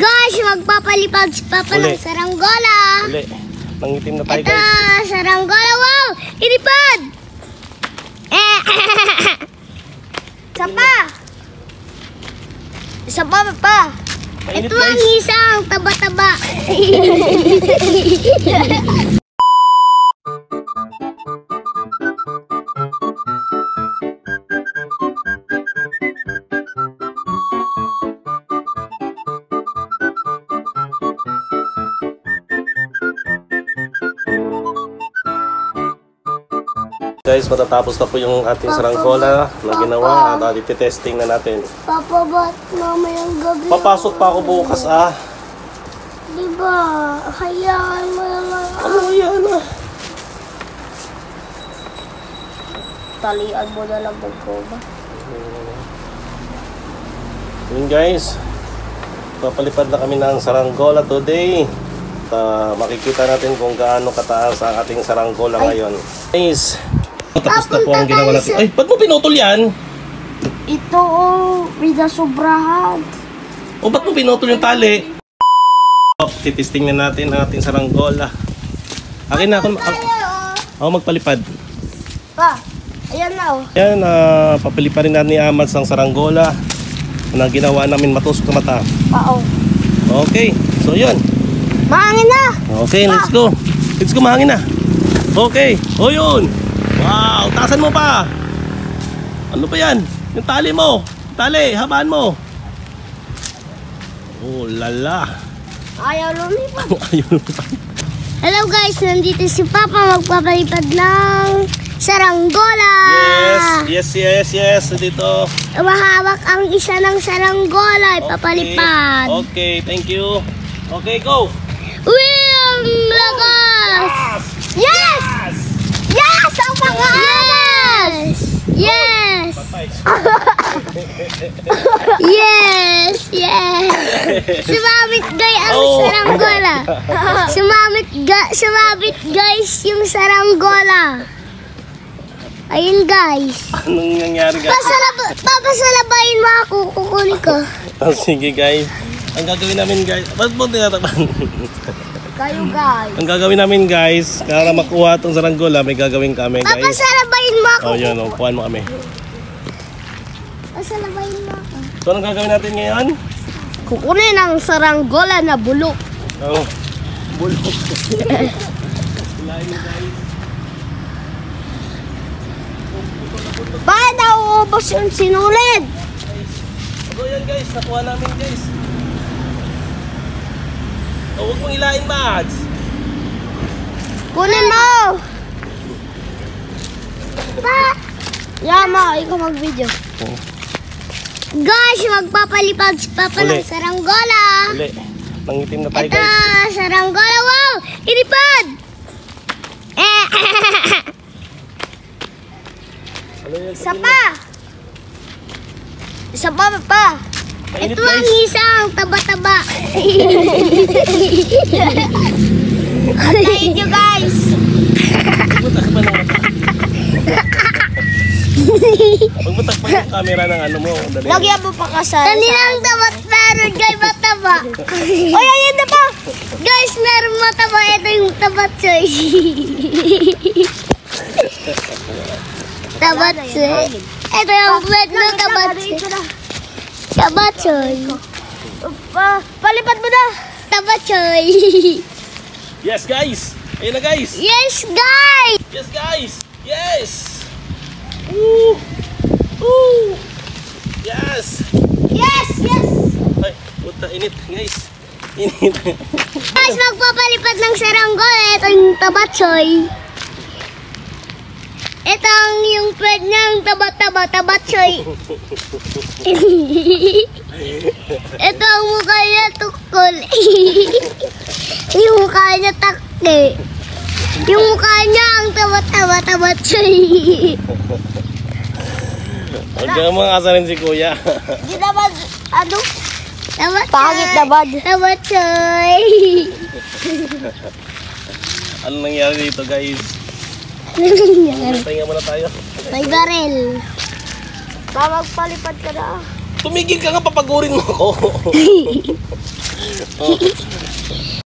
Guys, magpapalipad si Papa ng saranggola. Uli. Nangitim na tayo, ito, guys. saranggola. Wow! Ilipad! Isa pa! Isa pa. Mainit, Ito ang guys. isang taba-taba. Guys, matatapos na po yung ating saranggola na ginawa at ititesting na natin. Papa, ba't mamayang gabi? Papasok pa ako bukas, ah. Diba? Hayaan mo naman. Ano yan, ah? Talian mo na lang ko ba? Yun, guys. Papalipad na kami ng saranggola today. Makikita natin kung gaano kataas ang ating saranggola ngayon. Guys, tapos na po ang ginawa natin. Ay, ba't mo pinutol yan? Ito, sobrahan. O, ba't mo pinutol yung tali? Titisting na natin ang ating saranggola. Akin na ako. Ako magpalipad. Pa, ayan na oh. Yan, papaliparin natin ni Amats ang saranggola na ginawa namin matusok na mata. Oo. Okay, so yun. Mahangin na! Okay, let's go. Let's go, mahangin na. Okay, o yun. Wow, tasan mo pa. Ano pa yan? Yung tali mo. Tali, habaan mo. Oh, lala. Ayaw lumipad. Ayaw lumipad. Hello guys, nandito si Papa magpapalipad ng saranggola. Yes. Dito. Mahawak ang isa ng saranggola. Ipapalipad. Okay, thank you. Okay, go. Ang lakas! Yes! Yes! Ang pang-aamas! Yes! Yes! Sumamit guys ang saranggola. Sumamit guys yung saranggola. Ayun guys. Anong nangyari, guys? Papasalabayin mo ako. Kukunin ko. Sige, guys. Ang gagawin namin, guys, ba't mo tinatakpan? Kayo guys. Ang gagawin namin, guys, para makuha itong saranggola, may gagawin kami, guys. Papasalabayin mo ako. Oh, yun, kuhaan mo kami. Papasalabayin mo ako. So, anong gagawin natin ngayon? Kukunin ang saranggola na bulok. Oh, bulok. Sulain mo, guys. Bakit nauubos yung sinulid? So, yan, guys, nakuha namin, guys. Oh, huwag mong ilain, Mads. Kunin mo! Yama, ikaw mag-video. Oh. Guys, magpapalipad si Papa ng saranggola. Uli. Nangitim na tayo, Ito, guys. saranggola. Wow! Ilipad! Isa pa! Isa pa. Mainit, Ito ang guys. isang taba-taba. Thank you guys. Butak pa ng mata. Magbutak pa yung camera ng ano mo. Dali. Lagyan mo pa kasal. Kanilang tabat meron guys mataba. Oy, ayun na pa. Guys, meron mataba. Ito yung tabat soy. Tabat soy. Ito yung plate ng tabat soy. Tabat soy. Palipad mo na. Tabat soy. Yes, guys. Ayun na, guys. Yes, guys. Yes, guys. Yes. Woo. Woo. Yes. Yes. Ay, puta, init, guys. Init. Guys, magpapalipad ng saranggola. Ito yung tabatsoy. Ito ang yung pwede niyang tabatsoy. Ito ang mukha niya tukol. Yung mukha niya takte. Yung mukha niya ang tabatsoy. Huwag ka mga kasarin si Kuya. Di naman, ano? Pangit naman. Tabatsoy. Ano nangyari dito, guys? Pahinga muna tayo. May barel. Magpalipad ka na. Tumigil ka nga, papagurin mo ako. Oh.